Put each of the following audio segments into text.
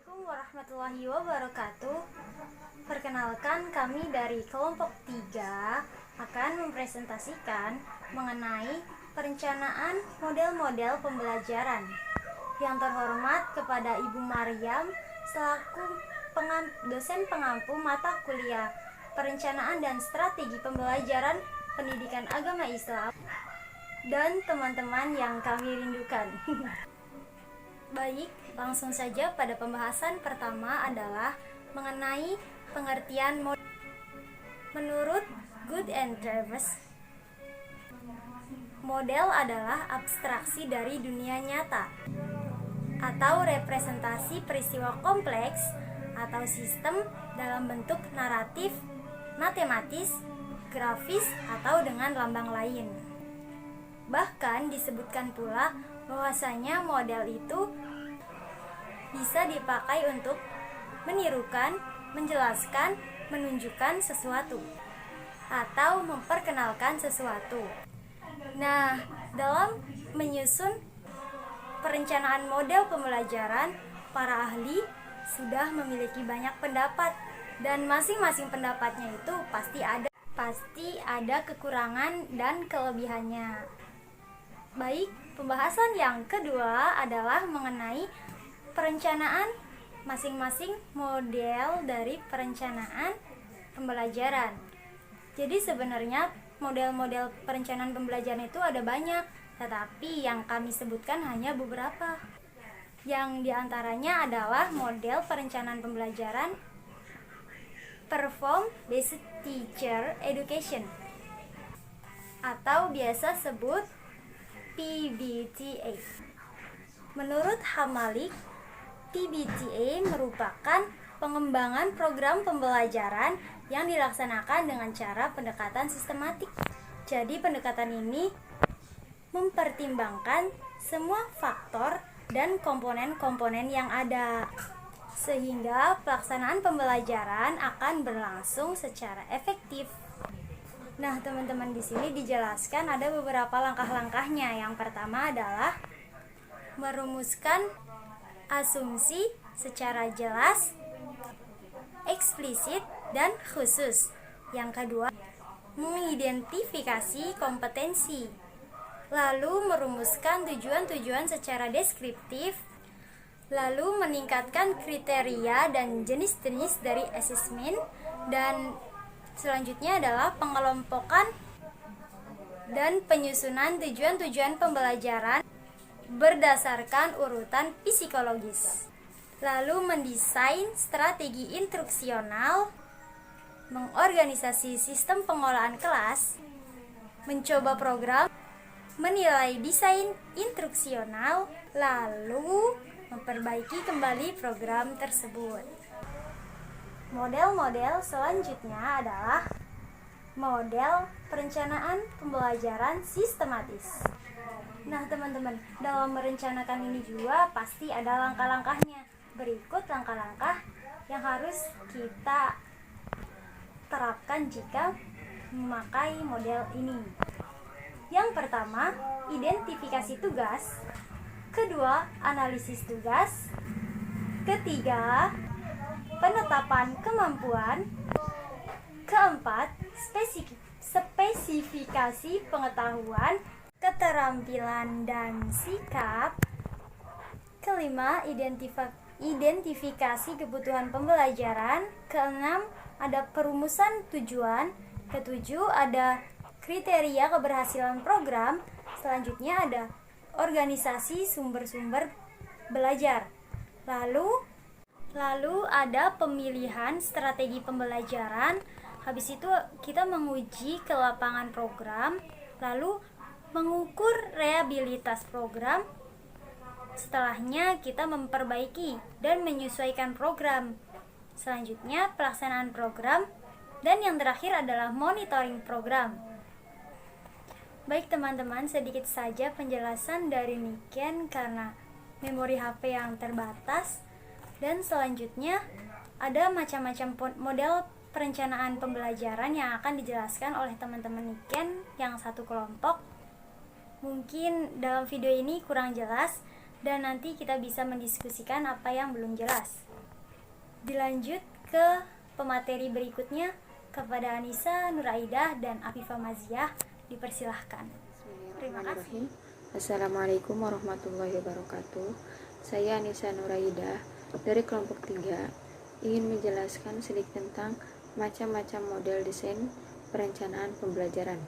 Assalamualaikum warahmatullahi wabarakatuh. Perkenalkan, kami dari kelompok 3 akan mempresentasikan mengenai perencanaan model-model pembelajaran. Yang terhormat kepada Ibu Maryam selaku dosen pengampu mata kuliah Perencanaan dan Strategi Pembelajaran Pendidikan Agama Islam, dan teman-teman yang kami rindukan. Baik, langsung saja pada pembahasan pertama adalah mengenai pengertian model. Menurut Good and Travis, model adalah abstraksi dari dunia nyata atau representasi peristiwa kompleks atau sistem dalam bentuk naratif, matematis, grafis, atau dengan lambang lain. Bahkan disebutkan pula bahwasanya model itu bisa dipakai untuk menirukan, menjelaskan, menunjukkan sesuatu, atau memperkenalkan sesuatu. Nah, dalam menyusun perencanaan model pembelajaran, para ahli sudah memiliki banyak pendapat, dan masing-masing pendapatnya itu pasti ada kekurangan dan kelebihannya. Baik, pembahasan yang kedua adalah mengenai perencanaan masing-masing model dari perencanaan pembelajaran. Jadi sebenarnya model-model perencanaan pembelajaran itu ada banyak, tetapi yang kami sebutkan hanya beberapa. Yang diantaranya adalah model perencanaan pembelajaran Perform Based Teacher Education atau biasa sebut PBTA. Menurut Hamalik, PBTA merupakan pengembangan program pembelajaran yang dilaksanakan dengan cara pendekatan sistematik. Jadi pendekatan ini mempertimbangkan semua faktor dan komponen-komponen yang ada, sehingga pelaksanaan pembelajaran akan berlangsung secara efektif. Nah, teman-teman, di sini dijelaskan ada beberapa langkah-langkahnya. Yang pertama adalah merumuskan asumsi secara jelas, eksplisit, dan khusus. Yang kedua, mengidentifikasi kompetensi, lalu merumuskan tujuan-tujuan secara deskriptif, lalu meningkatkan kriteria dan jenis-jenis dari asesmen, dan selanjutnya adalah pengelompokan dan penyusunan tujuan-tujuan pembelajaran berdasarkan urutan psikologis. Lalu mendesain strategi instruksional, mengorganisasi sistem pengolahan kelas, mencoba program, menilai desain instruksional, lalu memperbaiki kembali program tersebut. Model-model selanjutnya adalah model perencanaan pembelajaran sistematis. Nah, teman-teman, dalam merencanakan ini juga pasti ada langkah-langkahnya. Berikut langkah-langkah yang harus kita terapkan jika memakai model ini. Yang pertama, identifikasi tugas. Kedua, analisis tugas. Ketiga, penetapan kemampuan. Keempat, spesifikasi pengetahuan, keterampilan, dan sikap. Kelima, identifikasi kebutuhan pembelajaran. Keenam, ada perumusan tujuan. Ketujuh, ada kriteria keberhasilan program. Selanjutnya ada organisasi sumber-sumber belajar. Lalu ada pemilihan strategi pembelajaran. Habis itu kita menguji ke lapangan program, lalu mengukur reliabilitas program. Setelahnya kita memperbaiki dan menyesuaikan program. Selanjutnya pelaksanaan program, dan yang terakhir adalah monitoring program. Baik teman-teman, sedikit saja penjelasan dari Niken karena memori HP yang terbatas. Dan selanjutnya ada macam-macam model perencanaan pembelajaran yang akan dijelaskan oleh teman-teman Niken yang satu kelompok. Mungkin dalam video ini kurang jelas, dan nanti kita bisa mendiskusikan apa yang belum jelas. Dilanjut ke pemateri berikutnya kepada Anissa Nuraidah dan Afifah Maziah, dipersilahkan. Terima kasih. Assalamualaikum warahmatullahi wabarakatuh. Saya Anissa Nuraidah dari kelompok 3 ingin menjelaskan sedikit tentang macam-macam model desain perencanaan pembelajaran.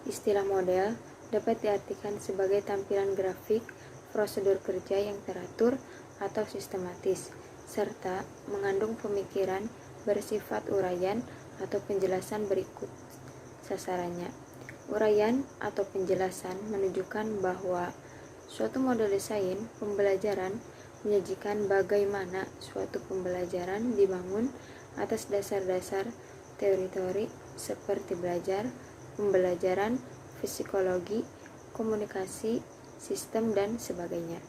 Istilah model dapat diartikan sebagai tampilan grafik, prosedur kerja yang teratur atau sistematis, serta mengandung pemikiran bersifat uraian atau penjelasan berikut sasarannya. Uraian atau penjelasan menunjukkan bahwa suatu model desain pembelajaran menyajikan bagaimana suatu pembelajaran dibangun atas dasar-dasar teori-teori seperti belajar, pembelajaran, psikologi, komunikasi, sistem, dan sebagainya.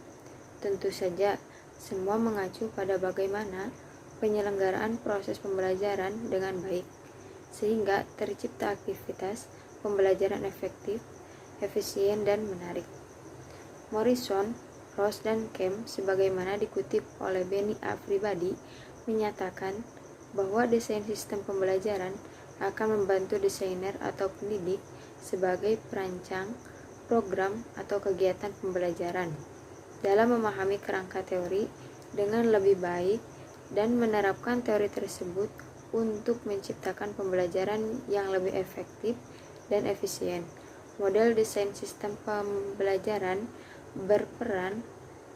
Tentu saja, semua mengacu pada bagaimana penyelenggaraan proses pembelajaran dengan baik, sehingga tercipta aktivitas pembelajaran efektif, efisien, dan menarik. Morrison, Ross, dan Kemp sebagaimana dikutip oleh Benny Afribadi menyatakan bahwa desain sistem pembelajaran akan membantu desainer atau pendidik sebagai perancang program atau kegiatan pembelajaran dalam memahami kerangka teori dengan lebih baik dan menerapkan teori tersebut untuk menciptakan pembelajaran yang lebih efektif dan efisien. Model desain sistem pembelajaran berperan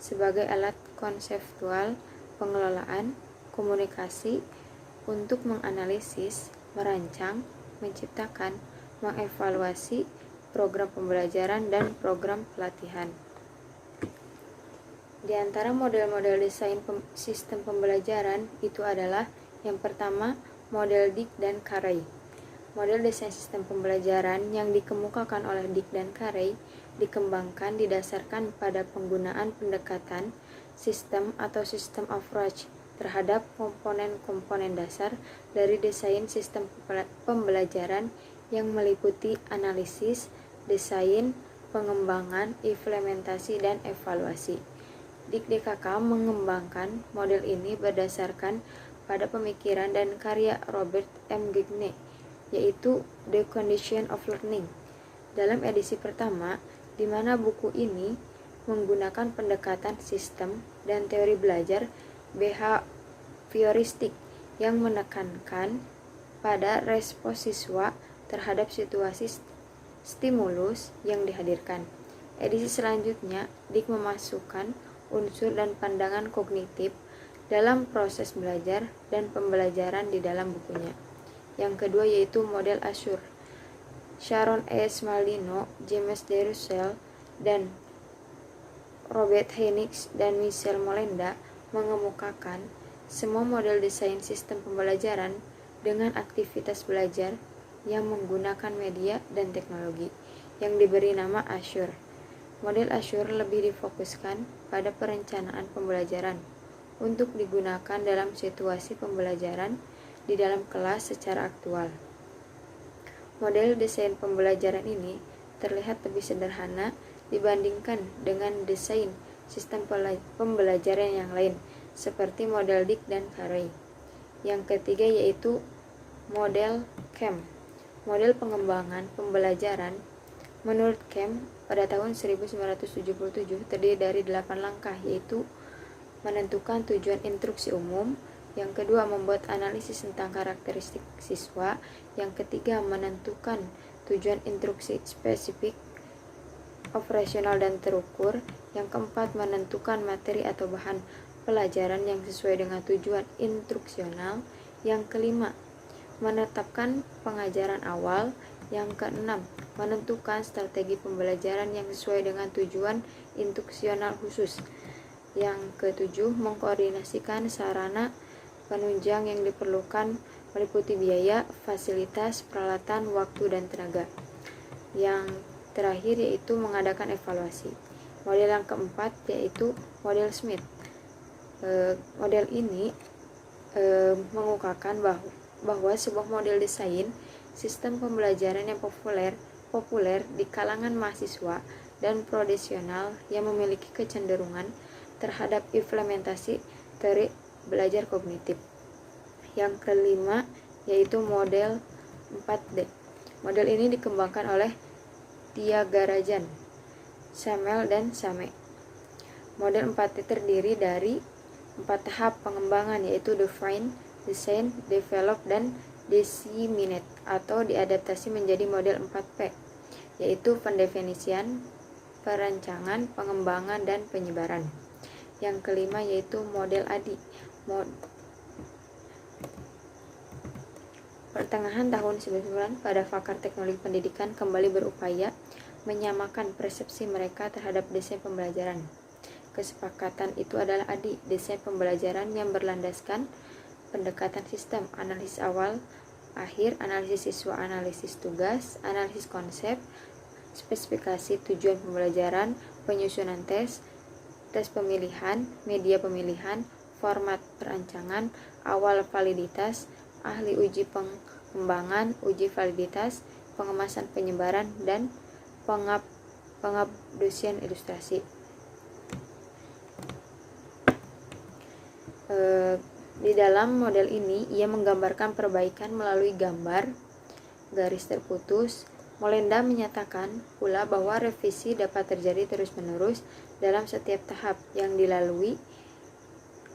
sebagai alat konseptual pengelolaan komunikasi untuk menganalisis, merancang, menciptakan, mengevaluasi program pembelajaran dan program pelatihan. Di antara model-model desain sistem pembelajaran itu adalah yang pertama, model Dick dan Carey. Model desain sistem pembelajaran yang dikemukakan oleh Dick dan Carey dikembangkan didasarkan pada penggunaan pendekatan sistem atau system approach terhadap komponen-komponen dasar dari desain sistem pembelajaran yang meliputi analisis, desain, pengembangan, implementasi, dan evaluasi. Dick DKK mengembangkan model ini berdasarkan pada pemikiran dan karya Robert M. Gagne, yaitu The Condition of Learning. Dalam edisi pertama, di mana buku ini menggunakan pendekatan sistem dan teori belajar behavioristik yang menekankan pada respons siswa terhadap situasi stimulus yang dihadirkan. Edisi selanjutnya, Dick memasukkan unsur dan pandangan kognitif dalam proses belajar dan pembelajaran di dalam bukunya. Yang kedua yaitu model Assur. Sharon S. Maldino, James D. Russell, dan Robert Heinix dan Michel Molenda mengemukakan semua model desain sistem pembelajaran dengan aktivitas belajar yang menggunakan media dan teknologi yang diberi nama Assur. Model Assur lebih difokuskan pada perencanaan pembelajaran untuk digunakan dalam situasi pembelajaran di dalam kelas secara aktual. Model desain pembelajaran ini terlihat lebih sederhana dibandingkan dengan desain sistem pembelajaran yang lain seperti model Dick dan Carey. Yang ketiga yaitu model Kemp. Model pengembangan pembelajaran menurut Kemp pada tahun 1977 terdiri dari 8 langkah, yaitu menentukan tujuan instruksi umum, yang kedua membuat analisis tentang karakteristik siswa, yang ketiga menentukan tujuan instruksi spesifik, operasional dan terukur, yang keempat menentukan materi atau bahan pelajaran yang sesuai dengan tujuan instruksional, yang kelima menetapkan pengajaran awal, yang keenam menentukan strategi pembelajaran yang sesuai dengan tujuan instruksional khusus, yang ketujuh mengkoordinasikan sarana penunjang yang diperlukan meliputi biaya, fasilitas, peralatan, waktu, dan tenaga. Yang terakhir yaitu mengadakan evaluasi. Model yang keempat yaitu model Smith. Model ini mengukakan bahwa sebuah model desain sistem pembelajaran yang populer di kalangan mahasiswa dan profesional yang memiliki kecenderungan terhadap implementasi teori belajar kognitif. Yang kelima yaitu model 4D. Model ini dikembangkan oleh Tyagarajan, Semel, dan Same. Model 4D terdiri dari 4 tahap pengembangan, yaitu define, design, develop, dan disseminate, atau diadaptasi menjadi model 4P, yaitu pendefinisian, perancangan, pengembangan, dan penyebaran. Yang kelima yaitu model ADI. Pertengahan tahun 90-an, pada pakar teknologi pendidikan kembali berupaya menyamakan persepsi mereka terhadap desain pembelajaran. Kesepakatan itu adalah ADI, desain pembelajaran yang berlandaskan pendekatan sistem, analisis awal, akhir, analisis siswa, analisis tugas, analisis konsep, spesifikasi tujuan pembelajaran, penyusunan tes, tes pemilihan, media pemilihan, format perancangan, awal validitas, ahli uji pengembangan, uji validitas, pengemasan penyebaran, dan pengabdusian ilustrasi. Di dalam model ini, ia menggambarkan perbaikan melalui gambar, garis terputus. Molenda menyatakan pula bahwa revisi dapat terjadi terus-menerus dalam setiap tahap yang dilalui,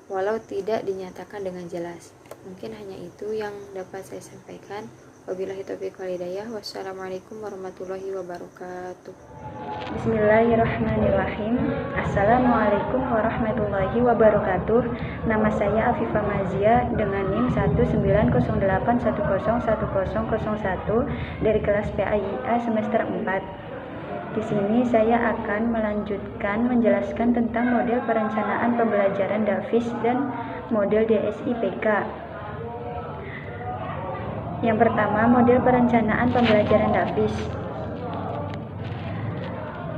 walau tidak dinyatakan dengan jelas. Mungkin hanya itu yang dapat saya sampaikan. Wabillahi taufiq wal hidayah. Wassalamualaikum warahmatullahi wabarakatuh. Bismillahirrahmanirrahim. Assalamualaikum warahmatullahi wabarakatuh. Nama saya Afifah Mazia dengan NIM 190810101 dari kelas PAIA semester 4. Di sini saya akan menjelaskan tentang model perencanaan pembelajaran DAVIS dan model DSIPK. Yang pertama, model perencanaan pembelajaran DAVIS.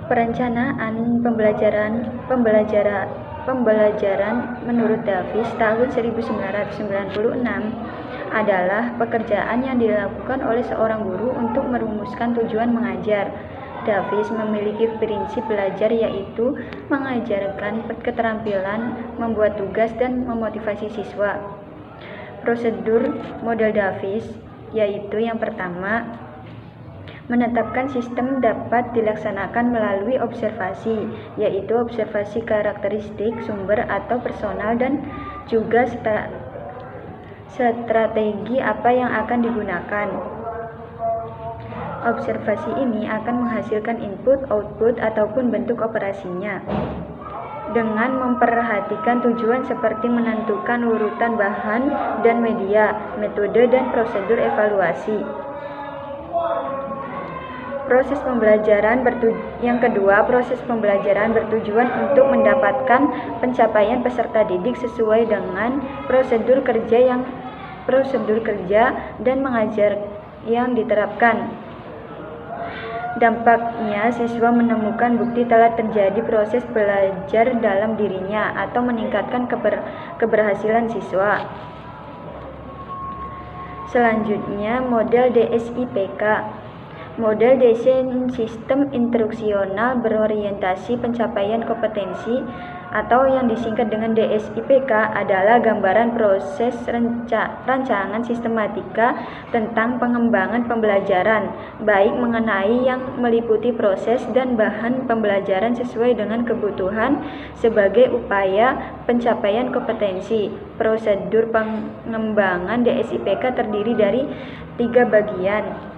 Perencanaan pembelajaran menurut DAVIS tahun 1996 adalah pekerjaan yang dilakukan oleh seorang guru untuk merumuskan tujuan mengajar. DAVIS memiliki prinsip belajar, yaitu mengajarkan keterampilan, membuat tugas, dan memotivasi siswa. Prosedur model DAVIS yaitu yang pertama, menetapkan sistem dapat dilaksanakan melalui observasi, yaitu observasi karakteristik, sumber atau personal, dan juga strategi apa yang akan digunakan. Observasi ini akan menghasilkan input, output, ataupun bentuk operasinya dengan memperhatikan tujuan seperti menentukan urutan bahan dan media, metode, dan prosedur evaluasi. Yang kedua, proses pembelajaran bertujuan untuk mendapatkan pencapaian peserta didik sesuai dengan prosedur kerja dan mengajar yang diterapkan. Dampaknya, siswa menemukan bukti telah terjadi proses belajar dalam dirinya atau meningkatkan keberhasilan siswa. Selanjutnya, model DSIPK. Model desain sistem instruksional berorientasi pencapaian kompetensi atau yang disingkat dengan DSIPK adalah gambaran proses rancangan sistematika tentang pengembangan pembelajaran, baik mengenai yang meliputi proses dan bahan pembelajaran sesuai dengan kebutuhan sebagai upaya pencapaian kompetensi. Prosedur pengembangan DSIPK terdiri dari 3 bagian.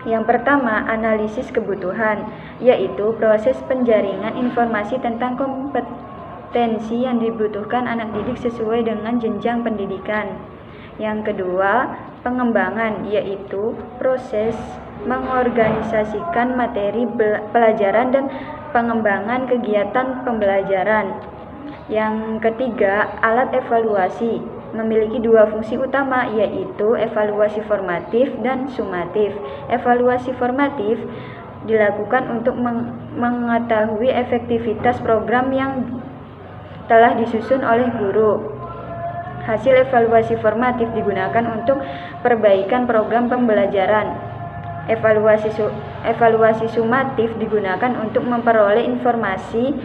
Yang pertama, analisis kebutuhan, yaitu proses penjaringan informasi tentang kompetensi yang dibutuhkan anak didik sesuai dengan jenjang pendidikan. Yang kedua, pengembangan, yaitu proses mengorganisasikan materi pelajaran dan pengembangan kegiatan pembelajaran. Yang ketiga, alat evaluasi, memiliki 2 fungsi utama, yaitu evaluasi formatif dan sumatif. Evaluasi formatif dilakukan untuk mengetahui efektivitas program yang telah disusun oleh guru. Hasil evaluasi formatif digunakan untuk perbaikan program pembelajaran. Evaluasi sumatif digunakan untuk memperoleh informasi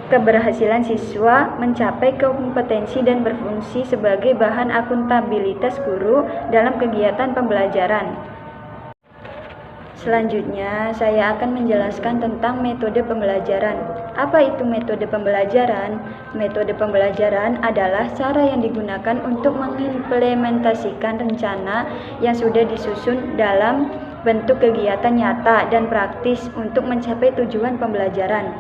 keberhasilan siswa mencapai kompetensi dan berfungsi sebagai bahan akuntabilitas guru dalam kegiatan pembelajaran. Selanjutnya, saya akan menjelaskan tentang metode pembelajaran. Apa itu metode pembelajaran? Metode pembelajaran adalah cara yang digunakan untuk mengimplementasikan rencana yang sudah disusun dalam bentuk kegiatan nyata dan praktis untuk mencapai tujuan pembelajaran.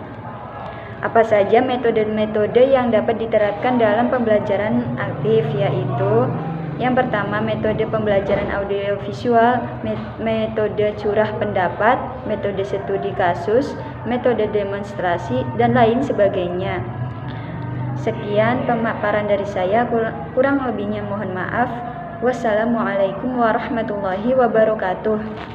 Apa saja metode-metode yang dapat diterapkan dalam pembelajaran aktif, yaitu yang pertama, metode pembelajaran audiovisual, metode curah pendapat, metode studi kasus, metode demonstrasi, dan lain sebagainya. Sekian pemaparan dari saya, kurang lebihnya mohon maaf. Wassalamualaikum warahmatullahi wabarakatuh.